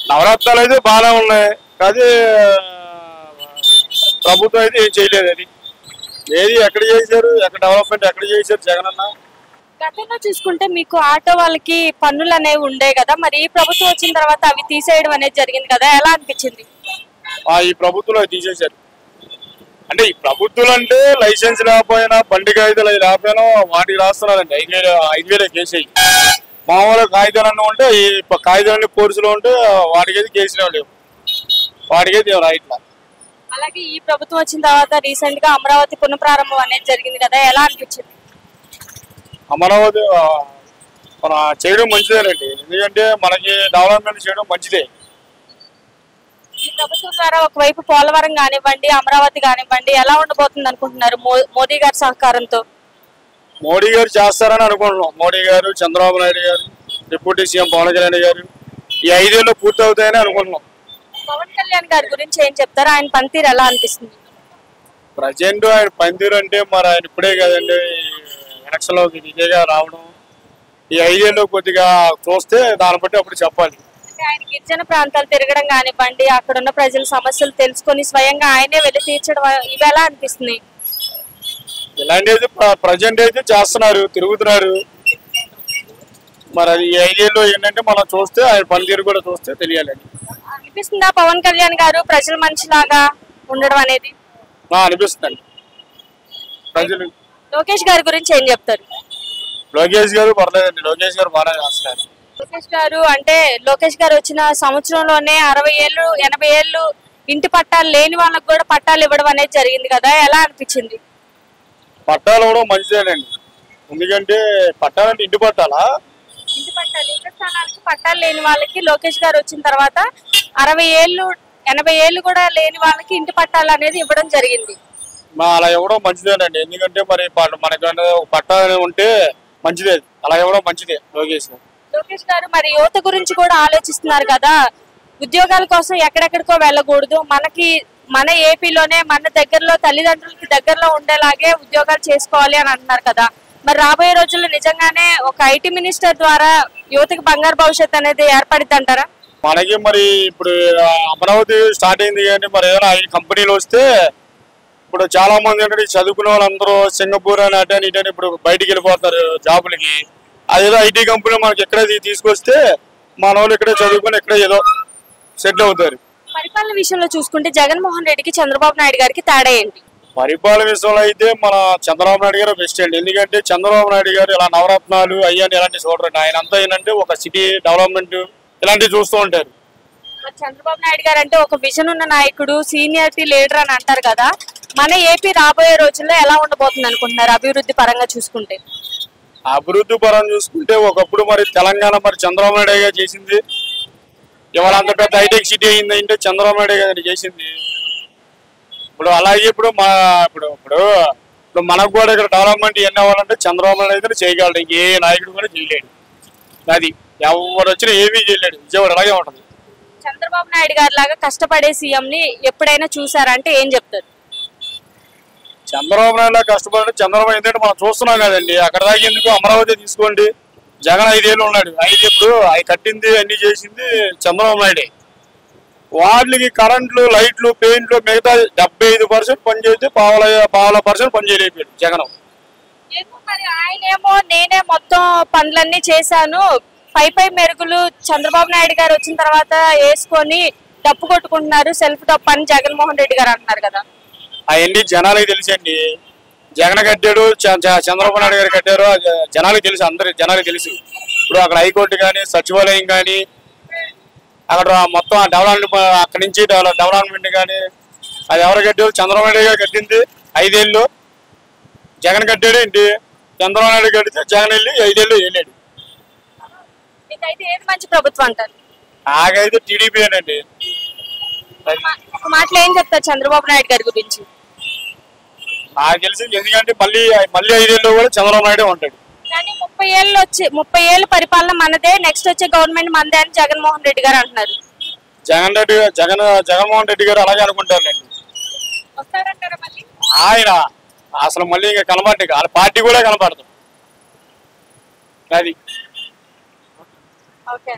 నవరత్నాలు అయితే బాగానే ఉన్నాయి, కానీ ప్రభుత్వం అయితే ఏం చేయలేదు. అది ఏది ఎక్కడ చేశారు, ఎక్కడ డెవలప్మెంట్ ఎక్కడ చేశారు జగన్ అన్న? గతంలో చూసుకుంటే మీకు ఆటో వాళ్ళకి పన్నులు అనేవి ఉండే కదా, మరి ఈ ప్రభుత్వం వచ్చిన తర్వాత అవి తీసేయడం అనేది జరిగింది కదా, ఎలా అనిపించింది? ఈ ప్రభుత్వంలో తీసేశారు. అంటే ఈ ప్రభుత్వం అంటే లైసెన్స్ లేకపోయినా, బండి కాగితాలు అవి లేకపోయినా వాటికి రాస్తున్నారండి 5,000 కేసు. మామూలుగా కాగితాలన్నీ ఉంటే, ఈ కాగితాలన్నీ కోర్సులో ఉంటే వాటికైతే కేసులు లేవు, వాటికైతే రాయట్లా. అలాగే ఈ ప్రభుత్వం వచ్చిన తర్వాత రీసెంట్ గా అమరావతి పునఃప్రారంభం అనేది జరిగింది కదా, ఎలా అనిపించింది? అమరావతి మన చేయడం మంచిదేనండి, ఎందుకంటే మనకి డెవలప్మెంట్ చేయడం మంచిదే. ఈ ప్రభుత్వం ద్వారా ఒకవైపు పోలవరం కానివ్వండి, అమరావతి కానివ్వండి, ఎలా ఉండబోతుంది అనుకుంటున్నారు మోదీ గారి సహకారంతో? మోడీ గారు చేస్తారని అనుకుంటున్నాం. మోడీ గారు, చంద్రబాబు నాయుడు గారు, డిప్యూటీ సీఎం పవన్ కళ్యాణ్ గారు ఈ 5 ఏళ్ళు పూర్తి అవుతాయని అనుకుంటున్నాం. పవన్ కళ్యాణ్ గారి గురించి ఏం చెప్తారు? ఆయన పనితీరు ఎలా అనిపిస్తుంది? ప్రజెంట్ ఆయన పనితీరు అంటే మరి ఆయన ఇప్పుడే కదండి ఎలక్షన్ లోకి విజయగా రావడం. ఈ 5 ఏళ్ళు కొద్దిగా చూస్తే దాన్ని బట్టి అప్పుడు చెప్పాలి. ఆయన గిరిజన ప్రాంతాలు తిరగడం కానివ్వండి, అక్కడ ఉన్న ప్రజల సమస్యలు తెలుసుకొని స్వయంగా ఆయనే వెళ్ళి తీర్చడం, ఇవి ఎలా అనిపిస్తుంది? ఇలాంటి అయితే ప్రజెంట్ అయితే చేస్తున్నారు, తిరుగుతున్నారు. మరి అది 5 ఏళ్ళు ఏంటంటే మనం చూస్తే ఆయన పనితీరు కూడా చూస్తే తెలియాలండి. అనిపిస్తుందా పవన్ కళ్యాణ్ గారు ప్రజల మనిషిలాగా ఉండడం అనేది? అనిపిస్తుందండి. ప్రజలు లోకేష్ గారి గురించి ఏం చెప్తారు? లోకేష్ గారు పర్లేదండి, లోకేష్ గారు బాగా చేస్తారు. లోకేష్ గారు అంటే లోకేష్ గారు వచ్చిన సంవత్సరంలోనే 60 ఏళ్ళు 80 ఏళ్ళు ఇంటి పట్టాలు లేని వాళ్ళకు కూడా పట్టాలు ఇవ్వడం అనేది జరిగింది కదా, ఎలా అనిపించింది? పట్టాలు కూడా మంచిదేనండి, ఎందుకంటే పట్టాలంటే ఇంటి పట్టాలా, ఇంటి పట్టాలు ఇళ్ల స్థలానికి పట్టాలు లేని వాళ్ళకి లోకేష్ గారు వచ్చిన తర్వాత 60 ఏళ్ళు 80 ఏళ్ళు కూడా లేని వాళ్ళకి ఇంటి పట్టాలు అనేది ఇవ్వడం జరిగింది. అలా ఇవ్వడం మంచిదేనండి, ఎందుకంటే మరి మనకంటే పట్టా ఉంటే మంచిదే, అలా ఇవ్వడం మంచిదే. లోకేష్ గారు మరి యువత గురించి కూడా ఆలోచిస్తున్నారు కదా, ఉద్యోగాల కోసం ఎక్కడెక్కడికో వెళ్ళకూడదు, మన ఏపీలోనే మన దగ్గరలో తల్లిదండ్రులకి దగ్గరలో ఉండేలాగే ఉద్యోగాలు చేసుకోవాలి అని అంటున్నారు కదా, మరి రాబోయే రోజుల్లో నిజంగానే ఒక ఐటీ మినిస్టర్ ద్వారా యువతకి బంగారు భవిష్యత్ అనేది ఏర్పడిద్ది అంటారా? మనకి మరి ఇప్పుడు అమరావతి స్టార్ట్ అయింది, కానీ మరి ఏదైనా 5 కంపెనీలు వస్తే ఇప్పుడు చాలా మంది ఏంటంటే చదువుకునే వాళ్ళందరూ సింగపూర్ అని అటని ఇటని ఇప్పుడు బయటికి వెళ్ళిపోతారు జాబులకి. అదేదో ఐటీ కంపెనీ మనకి ఎక్కడే తీసుకొస్తే మన వాళ్ళు ఇక్కడే చదువుకుని ఇక్కడే ఏదో సెటిల్ అవుతారు. పరిపాలన విషయంలో చూసుకుంటే జగన్మోహన్ రెడ్డికి చంద్రబాబు నాయుడు గారికి తేడా ఏంటి? పరిపాలన విషయంలో అయితే మన చంద్రబాబు నాయుడు గారు బెస్ట్ అండి, ఎందుకంటే చంద్రబాబు నాయుడు గారు ఇలా నవరత్నాలు అయ్యాన్ని ఇలాంటివి చూడరండి. ఆయన అంతా ఏంటంటే ఒక సిటీ డెవలప్మెంట్ ఇలాంటివి చూస్తూ ఉంటారు. చంద్రబాబు నాయుడు గారు అంటే ఒక విజన్ ఉన్న నాయకుడు, సీనియారిటీ లీడర్ అని అంటారు కదా, మన ఏపీ రాబోయే రోజుల్లో ఎలా ఉండబోతుంది అనుకుంటున్నారు అభివృద్ధి పరంగా చూసుకుంటే? అభివృద్ధి పరంగా చూసుకుంటే ఒకప్పుడు మరి తెలంగాణ మరి చంద్రబాబు నాయుడు గారు చేసింది, ఇవాళ అంత పెద్ద హైటెక్ సిటీ అయింది అంటే చంద్రబాబు నాయుడు గారు చేసింది. ఇప్పుడు అలాగే ఇప్పుడు మనకు కూడా ఇక్కడ డెవలప్మెంట్ ఎన్ని అవ్వాలంటే చంద్రబాబు నాయుడు అయితే చేయగలడు, ఏ నాయకుడు కూడా చేయలేడు. అది ఎవరు వచ్చినా ఏమీ చేయలేడు, విజయవాడ అలాగే ఉంటుంది. చంద్రబాబు నాయుడు గారి లాగా కష్టపడే సీఎం ని ఎప్పుడైనా చూసారంటే ఏం చెప్తారు? చంద్రబాబు నాయుడు కష్టపడి చంద్రబాబు ఏంటంటే మనం చూస్తున్నాం కదండి, అక్కడ దాకా ఎందుకు అమరావతి తీసుకోండి, జగన్ 5 ఏళ్ళు ఉన్నాడు, ఇప్పుడు అవి కట్టింది అన్ని చేసింది చంద్రబాబు నాయుడే. వాటికి కరెంట్లు, లైట్లు, పెయింట్లు మిగతా 75% పని చేస్తే పావుల % పని చేయలేకపోయాడు జగన్. ఆయనేమో నేనే మొత్తం పనులన్నీ చేశాను, పై మెరుగులు చంద్రబాబు నాయుడు గారు వచ్చిన తర్వాత వేసుకొని డప్పు కొట్టుకుంటున్నారు, సెల్ఫ్ డప్పు అని జగన్మోహన్ రెడ్డి గారు అంటున్నారు కదా. అవన్నీ జనాలకి తెలుసండి, జగన్ కట్టాడు, చంద్రబాబు నాయుడు గారు కట్టారు, జనాలకి తెలుసు, అందరు జనాలకి తెలుసు. ఇప్పుడు అక్కడ హైకోర్టు కానీ, సచివాలయం కానీ, అక్కడ మొత్తం డెవలప్మెంట్, అక్కడి నుంచి డెవలప్మెంట్ కానీ అది ఎవరు కట్టారు? చంద్రబాబు నాయుడు గారు కట్టింది 5 ఏళ్ళు, జగన్ కట్టాడు ఏంటి? చంద్రబాబు నాయుడు కడితే జగన్ వెళ్ళి 5 ఏళ్ళు వెళ్ళాడు. ఏది మంచి ప్రభుత్వం అంటారు? నాకైతే టీడీపీ అండి. ఒక మాటలో ఏం చెప్తారు చంద్రబాబు నాయుడు గారి గురించి? నాకు తెలిసి ఎందుకంటే మళ్ళీ 5 ఏళ్ళు కూడా చంద్రబాబు నాయుడే ఉంటాడు. కానీ 30 ఏళ్ళ పరిపాలన మనదే, నెక్స్ట్ వచ్చే గవర్నమెంట్ మనదే అని జగన్మోహన్ రెడ్డి గారు అంటున్నారు. జగన్మోహన్ రెడ్డి గారు అలాగే అనుకుంటారులేండి. ఆయన అసలు మళ్ళీ ఇంకా కనబడి వాళ్ళ పార్టీ కూడా కనబడదు. అది ఓకే.